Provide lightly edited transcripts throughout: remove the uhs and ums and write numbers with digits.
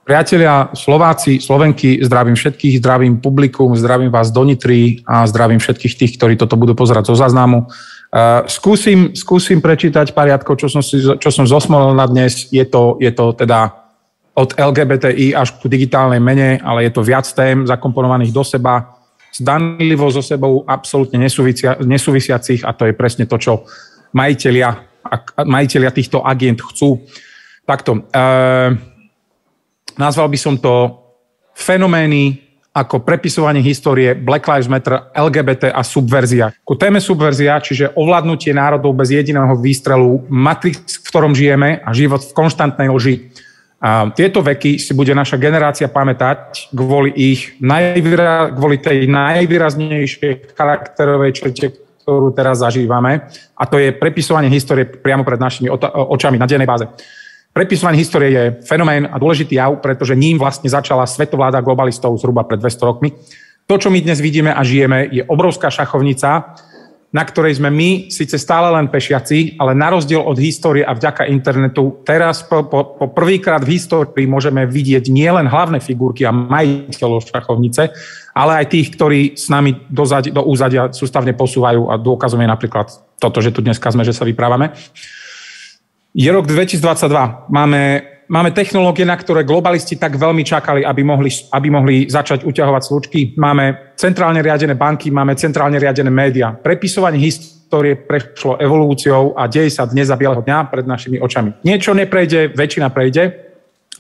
Priatelia, Slováci, Slovenky, zdravím všetkých, zdravím publikum, zdravím vás do Nitry a zdravím všetkých tých, ktorí toto budú pozerať zo záznamu. Skúsim prečítať pariadko, čo som zosmolil na dnes. Je to teda od LGBTI až ku digitálnej mene, ale je to viac tém zakomponovaných do seba, zdanlivo so sebou absolútne nesúvisiacich a to je presne to, čo majitelia týchto agent chcú. Takto. Nazval by som to fenomény ako prepisovanie histórie, Black Lives Matter, LGBT a subverzia. Ku téme subverzia, čiže ovládnutie národov bez jediného výstrelu, matrix, v ktorom žijeme a život v konštantnej lži. A tieto veky si bude naša generácia pamätať kvôli tej najvýraznejšej charakterovej črte, ktorú teraz zažívame, a to je prepisovanie histórie priamo pred našimi očami na dennej báze. Prepisovanie histórie je fenomén a dôležitý jav, pretože ním vlastne začala svetovláda globalistov zhruba pred 200 rokmi. To, čo my dnes vidíme a žijeme, je obrovská šachovnica, na ktorej sme my síce stále len pešiaci, ale na rozdiel od histórie a vďaka internetu teraz po prvýkrát v histórii môžeme vidieť nielen hlavné figurky a majiteľov šachovnice, ale aj tých, ktorí s nami do úzadia sústavne posúvajú a dôkazom je napríklad toto, že tu dneska sme, že sa vyprávame. Je rok 2022. Máme technológie, na ktoré globalisti tak veľmi čakali, aby mohli začať uťahovať slučky. Máme centrálne riadené banky, máme centrálne riadené médiá. Prepisovanie histórie prešlo evolúciou a deje sa dnes za bieleho dňa pred našimi očami. Niečo neprejde, väčšina prejde.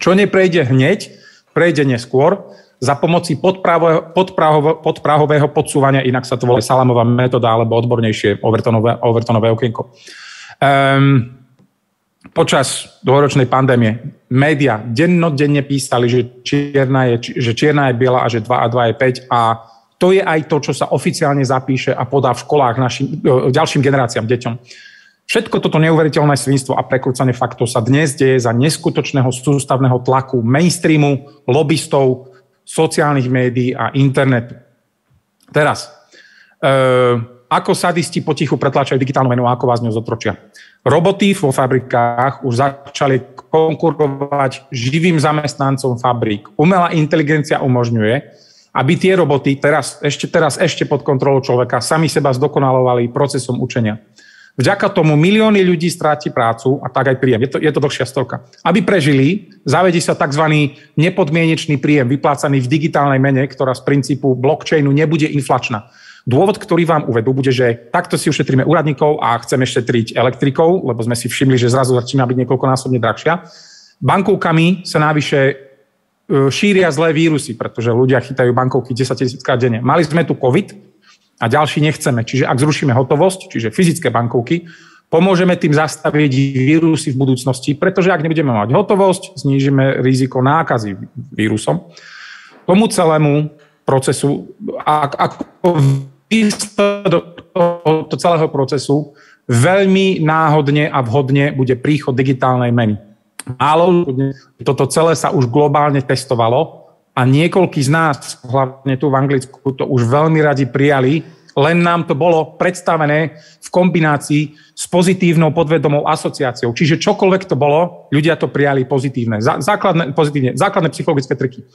Čo neprejde hneď, prejde neskôr za pomoci podprahového podsúvania, inak sa to volá salamová metóda, alebo odbornejšie Overtonové okienko. Počas dôročnej pandémie médiá dennodenne písali, že čierna je biela a že 2 a 2 je 5 a to je aj to, čo sa oficiálne zapíše a podá v školách ďalším generáciám, deťom. Všetko toto neuveriteľné svinstvo a prekrúcanie faktov sa dnes deje za neskutočného sústavného tlaku mainstreamu, lobbystov, sociálnych médií a internetu. Teraz, ako sadisti potichu pretlačajú digitálnu menu a ako vás ňou zotročia. Roboty vo fabrikách už začali konkurovať živým zamestnancom fabrík. Umelá inteligencia umožňuje, aby tie roboty teraz ešte pod kontrolou človeka sami seba zdokonalovali procesom učenia. Vďaka tomu milióny ľudí stráti prácu a tak aj príjem. Je to dlhšia storka. Aby prežili, zavedí sa tzv. Nepodmienečný príjem vyplácaný v digitálnej mene, ktorá z princípu blockchainu nebude inflačná. Dôvod, ktorý vám uvedú, bude, že takto si ušetríme úradníkov a chceme šetriť elektrikov, lebo sme si všimli, že zrazu začína byť niekoľkonásobne drahšia. Bankovkami sa navyše šíria zlé vírusy, pretože ľudia chytajú bankovky 10 000-krát denne. Mali sme tu COVID a ďalší nechceme. Čiže ak zrušíme hotovosť, čiže fyzické bankovky, pomôžeme tým zastaviť vírusy v budúcnosti, pretože ak nebudeme mať hotovosť, znížime riziko nákazy vírusom. Tomu celému procesu, ako výsledok tohto celého procesu veľmi náhodne a vhodne bude príchod digitálnej meny. Málo toto celé sa už globálne testovalo a niekoľkí z nás, hlavne tu v Anglicku, to už veľmi radi prijali, len nám to bolo predstavené v kombinácii s pozitívnou podvedomou asociáciou. Čiže čokoľvek to bolo, ľudia to prijali pozitívne. Základné psychologické triky.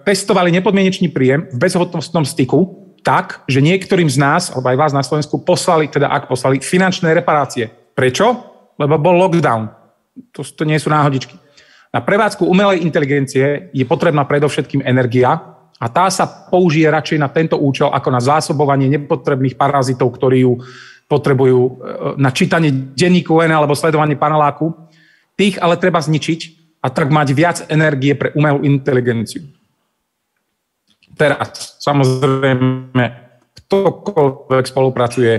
Testovali nepodmienečný príjem v bezhotovostnom styku tak, že niektorým z nás, alebo aj vás na Slovensku, poslali finančné reparácie. Prečo? Lebo bol lockdown. To nie sú náhodičky. Na prevádzku umelej inteligencie je potrebná predovšetkým energia a tá sa použije radšej na tento účel ako na zásobovanie nepotrebných parazitov, ktorí ju potrebujú na čítanie denníku N alebo sledovanie paneláku. Tých ale treba zničiť a tak mať viac energie pre umelú inteligenciu. Teraz, samozrejme, ktokoľvek spolupracuje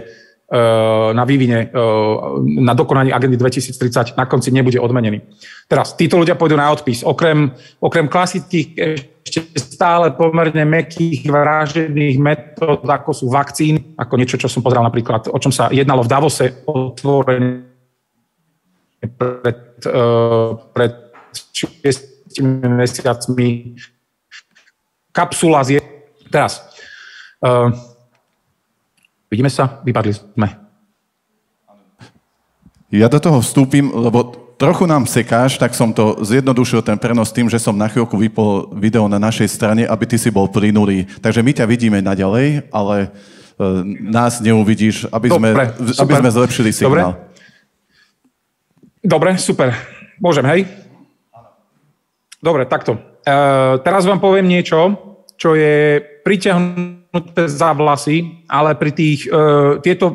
na vývine, na dokonaní agendy 2030, na konci nebude odmenený. Teraz, títo ľudia pôjdu na odpis. Okrem klasických, ešte stále pomerne mäkkých vražedných metód, ako sú vakcíny, ako niečo, čo som pozeral napríklad, o čom sa jednalo v Davose otvorene pred 6 mesiacmi. Kapsula teraz. Vidíme sa? Vypadli sme. Ja do toho vstúpim, lebo Trochu nám sekáš, tak som to zjednodušil ten prenos tým, že som na chvíľku vypol video na našej strane, aby ty si bol plynulý. Takže my ťa vidíme naďalej, ale nás neuvidíš, aby sme zlepšili signál. Dobre, super. Môžem, hej? Dobre, takto. Teraz vám poviem niečo, čo je pritiahnuté za vlasy, ale pri tých, to,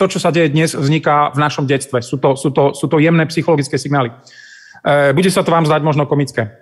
čo sa deje dnes, vzniká v našom detstve. Sú to jemné psychologické signály. Bude sa to vám zdať možno komické.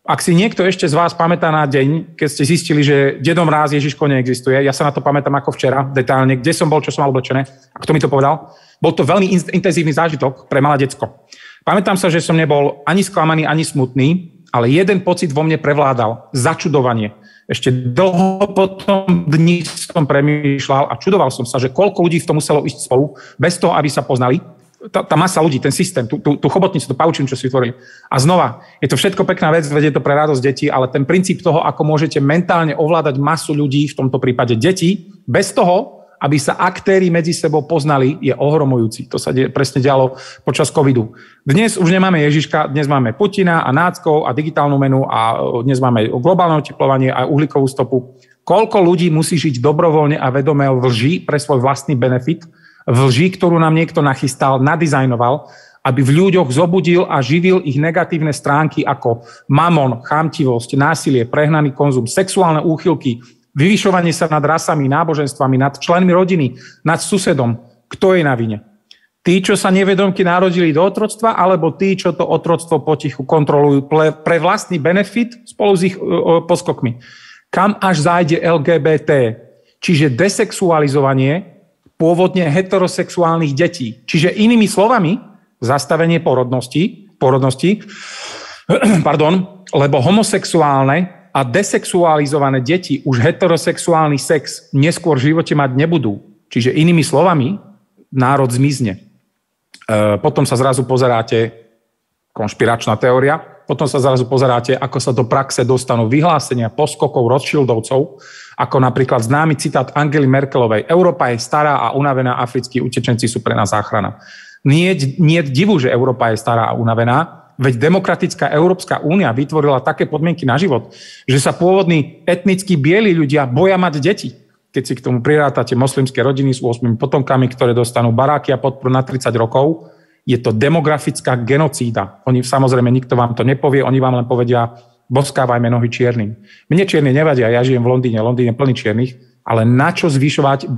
Ak si niekto ešte z vás pamätá na deň, keď ste zistili, že Dedom Mráz Ježiško neexistuje, ja sa na to pamätám ako včera, detailne, kde som bol, čo som mal oblečené, a kto mi to povedal, bol to veľmi intenzívny zážitok pre malé decko. Pamätám sa, že som nebol ani sklamaný, ani smutný, ale jeden pocit vo mne prevládal, začudovanie. Ešte dlho po tom dni som premýšľal a čudoval som sa, že koľko ľudí v tom muselo ísť spolu, bez toho, aby sa poznali. Tá masa ľudí, ten systém, tú chobotnicu, tú paučinu, čo si vytvorili. A znova, je to všetko pekná vec, vedie to pre radosť detí, ale ten princíp toho, ako môžete mentálne ovládať masu ľudí, v tomto prípade detí, bez toho, aby sa aktéri medzi sebou poznali, je ohromujúci. To sa presne dialo počas covidu. Dnes už nemáme Ježiška, dnes máme Putina a náckov a digitálnu menu a dnes máme globálne oteplovanie a uhlíkovú stopu. Koľko ľudí musí žiť dobrovoľne a vedome v lži pre svoj vlastný benefit, v lži, ktorú nám niekto nachystal, nadizajnoval, aby v ľuďoch zobudil a živil ich negatívne stránky ako mamon, chamtivosť, násilie, prehnaný konzum, sexuálne úchylky, vyvyšovanie sa nad rasami, náboženstvami, nad členmi rodiny, nad susedom. Kto je na vine? Tí, čo sa nevedomky narodili do otroctva, alebo tí, čo to otroctvo potichu kontrolujú pre vlastný benefit spolu s ich poskokmi. Kam až zájde LGBT? Čiže desexualizovanie pôvodne heterosexuálnych detí. Čiže inými slovami, zastavenie porodnosti, lebo homosexuálne a desexualizované deti už heterosexuálny sex neskôr v živote mať nebudú. Čiže inými slovami, národ zmizne. Potom sa zrazu pozeráte, konšpiračná teória, potom sa zrazu pozeráte, ako sa do praxe dostanú vyhlásenia poskokov Rothschildovcov, ako napríklad známy citát Angely Merkelovej: Európa je stará a unavená, africkí utečenci sú pre nás záchrana. Nie divu, že Európa je stará a unavená, veď demokratická Európska únia vytvorila také podmienky na život, že sa pôvodní etnickí bieli ľudia boja mať deti. Keď si k tomu prirátate moslimské rodiny s 8 potomkami, ktoré dostanú baráky a podporu na 30 rokov, je to demografická genocída. Samozrejme, nikto vám to nepovie, oni vám len povedia: boskávajme nohy čiernym. Mne čierni nevadia, ja žijem v Londýne, Londýn je plný čiernych, ale na čo zvyšovať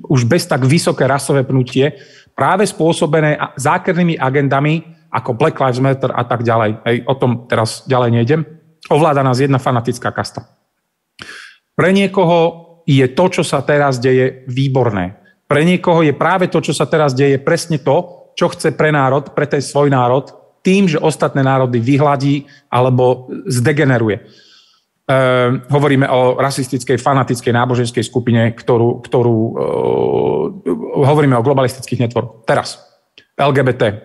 už bez tak vysoké rasové pnutie, práve spôsobené zákernými agendami, ako Black Lives Matter a tak ďalej. O tom teraz ďalej nejdem. Ovláda nás jedna fanatická kasta. Pre niekoho je to, čo sa teraz deje, výborné. Pre niekoho je práve to, čo sa teraz deje, presne to, čo chce pre národ, pre ten svoj národ, tým, že ostatné národy vyhladí alebo zdegeneruje. Hovoríme o rasistickej, fanatickej, náboženskej skupine, ktorú hovoríme o globalistických netvoroch. Teraz. LGBT.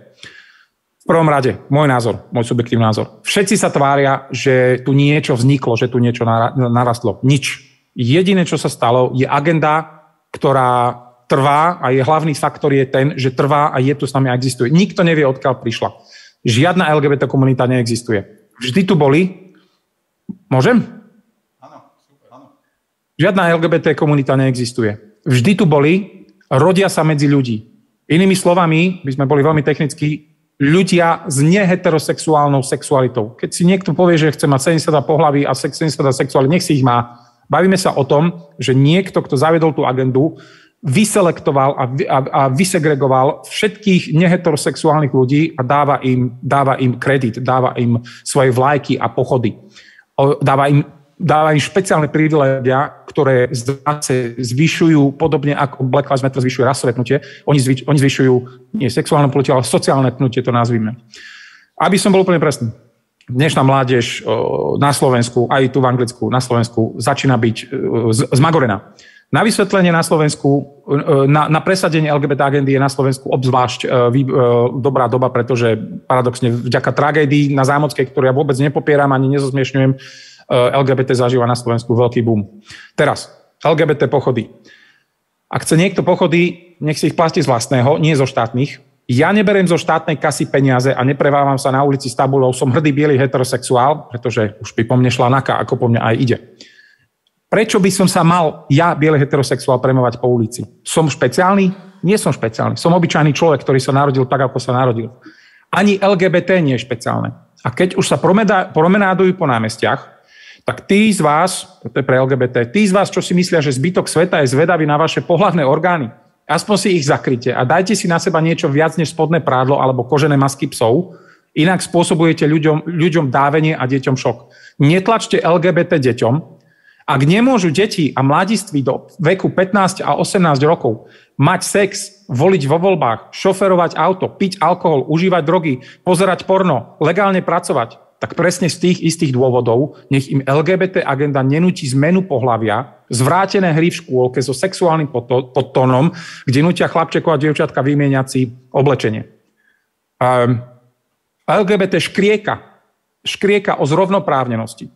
V prvom rade, môj názor, môj subjektívny názor. Všetci sa tvária, že tu niečo vzniklo, že tu niečo narastlo. Nič. Jediné, čo sa stalo, je agenda, ktorá trvá a jej hlavný faktor je ten, že trvá a je tu s nami a existuje. Nikto nevie, odkiaľ prišla. Žiadna LGBT komunita neexistuje. Vždy tu boli. Môžem? Áno, super, áno. Žiadna LGBT komunita neexistuje. Vždy tu boli, rodia sa medzi ľudí. Inými slovami, by sme boli veľmi technickí, ľudia s neheterosexuálnou sexualitou. Keď si niekto povie, že chce mať 70 pohlaví a 70 sexuality, nech si ich má. Bavíme sa o tom, že niekto, kto zaviedol tú agendu, vyselektoval a vysegregoval všetkých neheterosexuálnych ľudí a dáva im kredit, dáva im svoje vlajky a pochody. Dáva im špeciálne privilégia, ktoré zase zvyšujú, podobne ako Black Lives Matter zvyšuje rasové pnutie, oni zvyšujú nie sexuálne pnutie, ale sociálne pnutie, to nazvime. Aby som bol úplne presný. Dnešná mládež na Slovensku, aj tu v Anglicku, na Slovensku, začína byť zmagorená. Na vysvetlenie na Slovensku, na presadenie LGBT agendy je na Slovensku obzvlášť dobrá doba, pretože paradoxne vďaka tragédii na Zámockej, ktorú ja vôbec nepopieram ani nezosmiešňujem, LGBT zažíva na Slovensku veľký boom. Teraz, LGBT pochody. Ak chce niekto pochody, nech si ich platí z vlastného, nie zo štátnych. Ja neberiem zo štátnej kasy peniaze a neprevávam sa na ulici s tabulou, som hrdý biely heterosexuál, pretože už by po mne šla naka, ako po mne aj ide. Prečo by som sa mal ja, biely heterosexuál, premovať po ulici? Som špeciálny? Nie som špeciálny. Som obyčajný človek, ktorý sa narodil tak, ako sa narodil. Ani LGBT nie je špeciálne. A keď už sa promenádujú po námestiach, tak tí z vás, to je pre LGBT, tí z vás, čo si myslia, že zbytok sveta je zvedavý na vaše pohlavné orgány, aspoň si ich zakryte a dajte si na seba niečo viac než spodné prádlo alebo kožené masky psov, inak spôsobujete ľuďom dávenie a deťom šok. Netlačte LGBT deťom. Ak nemôžu deti a mladiství do veku 15 a 18 rokov mať sex, voliť vo voľbách, šoferovať auto, piť alkohol, užívať drogy, pozerať porno, legálne pracovať, tak presne z tých istých dôvodov nech im LGBT agenda nenúti zmenu pohlavia, zvrátené hry v škôlke so sexuálnym podtónom, kde nutia chlapčekov a dievčatka vymieňať si oblečenie. LGBT škrieka o zrovnoprávnenosti.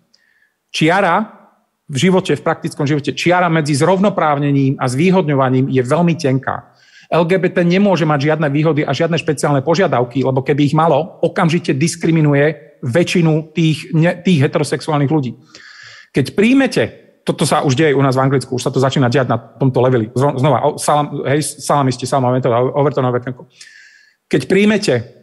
Čiara v živote, v praktickom živote, čiara medzi zrovnoprávnením a zvýhodňovaním je veľmi tenká. LGBT nemôže mať žiadne výhody a žiadne špeciálne požiadavky, lebo keby ich malo, okamžite diskriminuje väčšinu tých heterosexuálnych ľudí. Keď príjmete, toto sa už deje u nás v Anglicku, už sa to začína diať na tomto leveli. Znova, salamisti, Overtonové. Keď príjmete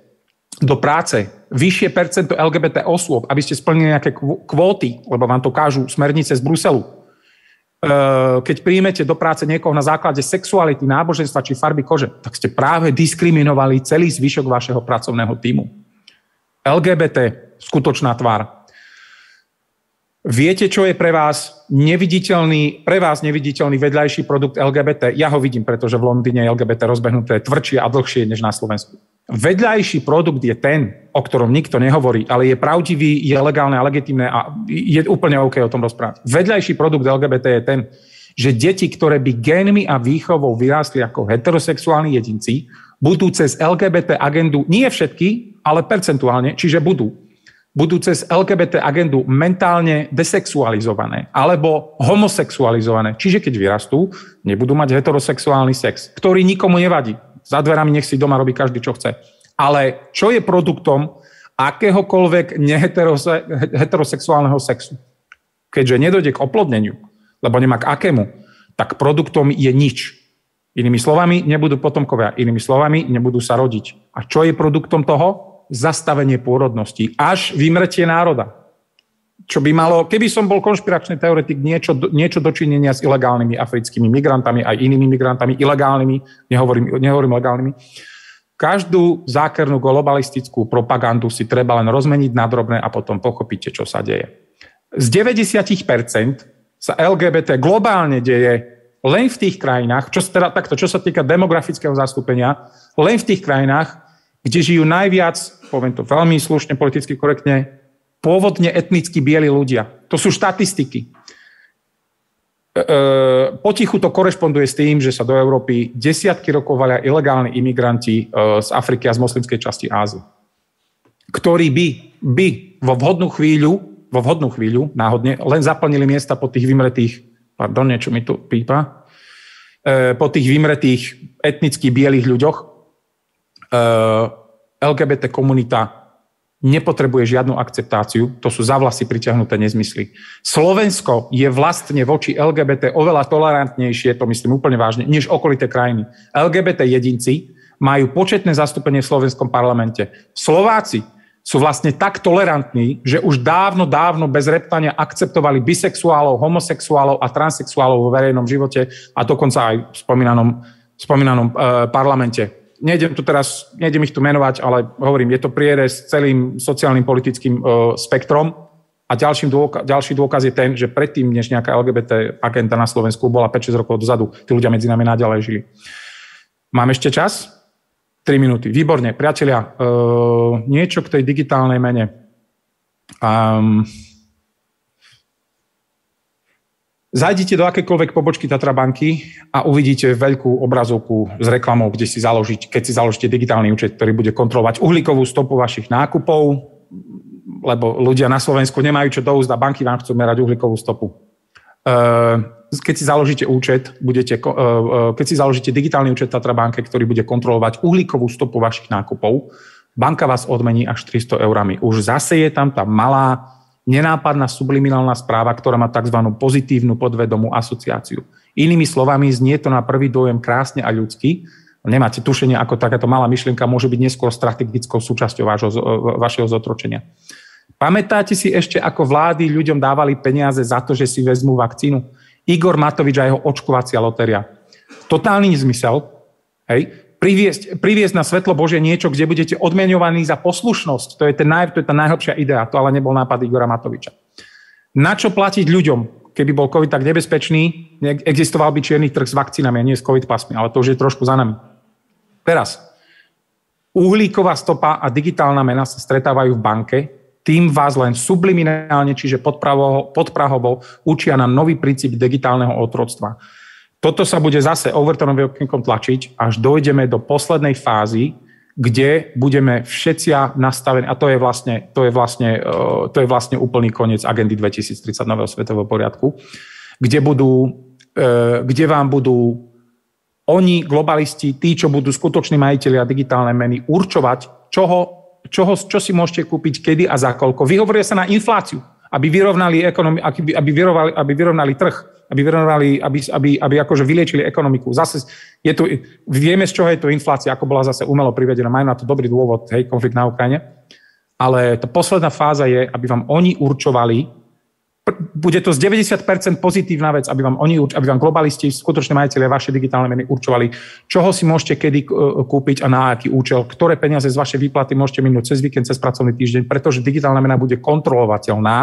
do práce vyššie percento LGBT osôb, aby ste splnili nejaké kvóty, lebo vám to kážu smernice z Bruselu, keď príjmete do práce niekoho na základe sexuality, náboženstva či farby kože, tak ste práve diskriminovali celý zvyšok vašeho pracovného tímu. LGBT, skutočná tvár. Viete, čo je pre vás neviditeľný vedľajší produkt LGBT? Ja ho vidím, pretože v Londýne je LGBT rozbehnuté tvrdšie a dlhšie než na Slovensku. Vedľajší produkt je ten, o ktorom nikto nehovorí, ale je pravdivý, je legálne a legitímne a je úplne OK o tom rozprávať. Vedľajší produkt LGBT je ten, že deti, ktoré by génmi a výchovou vyrástli ako heterosexuálni jedinci, budú cez LGBT agendu, nie všetky, ale percentuálne, čiže budú cez LGBT agendu mentálne desexualizované alebo homosexualizované. Čiže keď vyrastú, nebudú mať heterosexuálny sex, ktorý nikomu nevadí. Za dverami nech si doma robí každý, čo chce. Ale čo je produktom akéhokoľvek heterosexuálneho sexu? Keďže nedojde k oplodneniu, lebo nemá k akému, tak produktom je nič. Inými slovami, nebudú potomkovia. Inými slovami, nebudú sa rodiť. A čo je produktom toho? Zastavenie pôrodnosti. Až vymretie národa. Čo by malo, keby som bol konšpiračný teoretik, niečo dočinenia s ilegálnymi africkými migrantami, aj inými migrantami, ilegálnymi, nehovorím legálnymi. Každú zákernú globalistickú propagandu si treba len rozmeniť na drobné a potom pochopíte, čo sa deje. Z 90% sa LGBT globálne deje len v tých krajinách, čo sa týka demografického zastúpenia, len v tých krajinách, kde žijú najviac, poviem to veľmi slušne, politicky korektne, pôvodne etnicky bieli ľudia. To sú štatistiky. Potichu to korešponduje s tým, že sa do Európy desiatky rokov valia ilegálni imigranti z Afriky a z moslimskej časti Ázie, ktorí by vo vhodnú chvíľu, náhodne, len zaplnili miesta po tých vymretých, niečo mi tu pípa, po tých vymretých etnicky bielých ľuďoch. LGBT komunita nepotrebuje žiadnu akceptáciu, to sú za vlasy priťahnuté nezmysly. Slovensko je vlastne voči LGBT oveľa tolerantnejšie, to myslím úplne vážne, než okolité krajiny. LGBT jedinci majú početné zastúpenie v slovenskom parlamente. Slováci sú vlastne tak tolerantní, že už dávno bez reptania akceptovali bisexuálov, homosexuálov a transsexuálov vo verejnom živote a dokonca aj v spomínanom parlamente. Nejdem ich tu menovať, ale hovorím, je to prierez celým sociálnym politickým spektrom a ďalší dôkaz je ten, že predtým, než nejaká LGBT agenda na Slovensku bola 5-6 rokov dozadu, tí ľudia medzi nami naďalej žili. Mám ešte čas? 3 minúty. Výborne. Priatelia, niečo k tej digitálnej mene. Zajdite do akékoľvek pobočky Tatra banky a uvidíte veľkú obrazovku s reklamou, kde si keď si založíte digitálny účet, ktorý bude kontrolovať uhlíkovú stopu vašich nákupov, lebo ľudia na Slovensku nemajú čo do úst a banky vám chcú merať uhlíkovú stopu. keď si založíte účet, keď si založíte digitálny účet Tatra banke, ktorý bude kontrolovať uhlíkovú stopu vašich nákupov, banka vás odmení až 300 eurami. Už zase je tam tá malá, nenápadná subliminálna správa, ktorá má tzv. Pozitívnu podvedomú asociáciu. Inými slovami, znie to na prvý dojem krásne a ľudsky. Nemáte tušenie, ako takáto malá myšlienka môže byť neskôr strategickou súčasťou vašeho zotročenia. Pamätáte si ešte, ako vlády ľuďom dávali peniaze za to, že si vezmú vakcínu? Igor Matovič a jeho očkovacia lotéria. Totálny nezmysel. Hej? Priviesť na svetlo Božie niečo, kde budete odmeňovaní za poslušnosť. To je tá najhlbšia idea. To ale nebol nápad Igora Matoviča. Na čo platiť ľuďom? Keby bol COVID tak nebezpečný, existoval by čierny trh s vakcínami, a nie s COVID pasmi, ale to už je trošku za nami. Teraz. Uhlíková stopa a digitálna mena sa stretávajú v banke, tým vás len subliminálne, čiže podprahovo učia na nový princíp digitálneho otroctva. Toto sa bude zase Overtonovým okienkom tlačiť, až dojdeme do poslednej fázy, kde budeme všetci nastavení, a to je vlastne úplný koniec agendy 2030 nového svetového poriadku, kde vám budú oni, globalisti, tí, čo budú skutoční majitelia digitálnej meny, určovať, čo si môžete kúpiť, kedy a za koľko. Vyhovoria sa na infláciu, aby vyrovnali trh, aby akože vyliečili ekonomiku. Zase vieme, z čoho je to inflácia, ako bola zase umelo privedená. Majú na to dobrý dôvod, hej, konflikt na Ukrajine. Ale tá posledná fáza je, aby vám oni určovali, bude to z 90% pozitívna vec, aby vám globalisti, skutočne majitelia vaše digitálne meny určovali, čoho si môžete kedy kúpiť a na aký účel, ktoré peniaze z vašej výplaty môžete minúť cez víkend, cez pracovný týždeň, pretože digitálna mena bude kontrolovateľná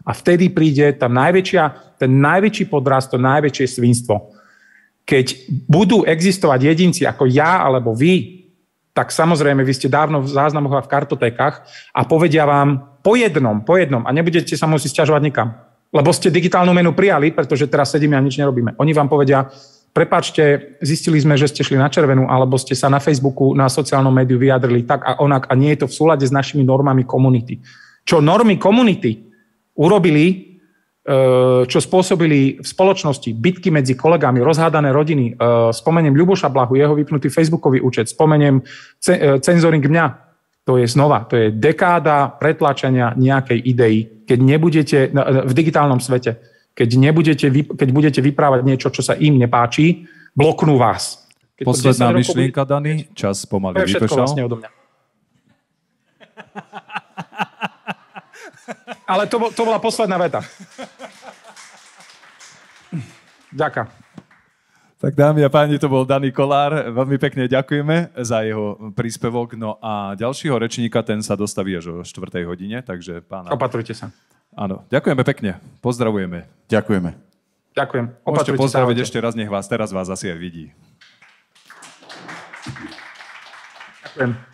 a vtedy príde ten najväčší podraz, to najväčšie svinstvo. Keď budú existovať jedinci ako ja alebo vy, tak samozrejme, vy ste dávno v záznamoch a v kartotékach a povedia vám po jednom a nebudete sa musieť sťažovať nikam. Lebo ste digitálnu menu prijali, pretože teraz sedíme a nič nerobíme. Oni vám povedia, prepáčte, zistili sme, že ste šli na červenú, alebo ste sa na Facebooku, na sociálnom médiu vyjadrili tak a onak a nie je to v súlade s našimi normami komunity. Čo normy komunity urobili, čo spôsobili v spoločnosti bitky medzi kolegami, rozhádané rodiny, spomeniem Ľuboša Blahu, jeho vypnutý facebookový účet, spomeniem cenzoring mňa, to je dekáda pretlačenia nejakej idei, keď nebudete v digitálnom svete, keď budete vyprávať niečo, čo sa im nepáči, bloknú vás. Posledná myšlienka, Dani, čas pomaly vypršal. To je všetko vlastne odo mňa. Ale to bola posledná veta. Ďakujem. Tak dámy a páni, to bol Dani Kollár. Veľmi pekne ďakujeme za jeho príspevok. No a ďalšieho rečníka, ten sa dostaví až o 4:00 hodine, takže pána... Opatrujte sa. Áno, ďakujeme pekne. Pozdravujeme. Ďakujeme. Ďakujem. Môžete pozdraviť ešte raz, nech vás teraz asi aj vidí. Ďakujem.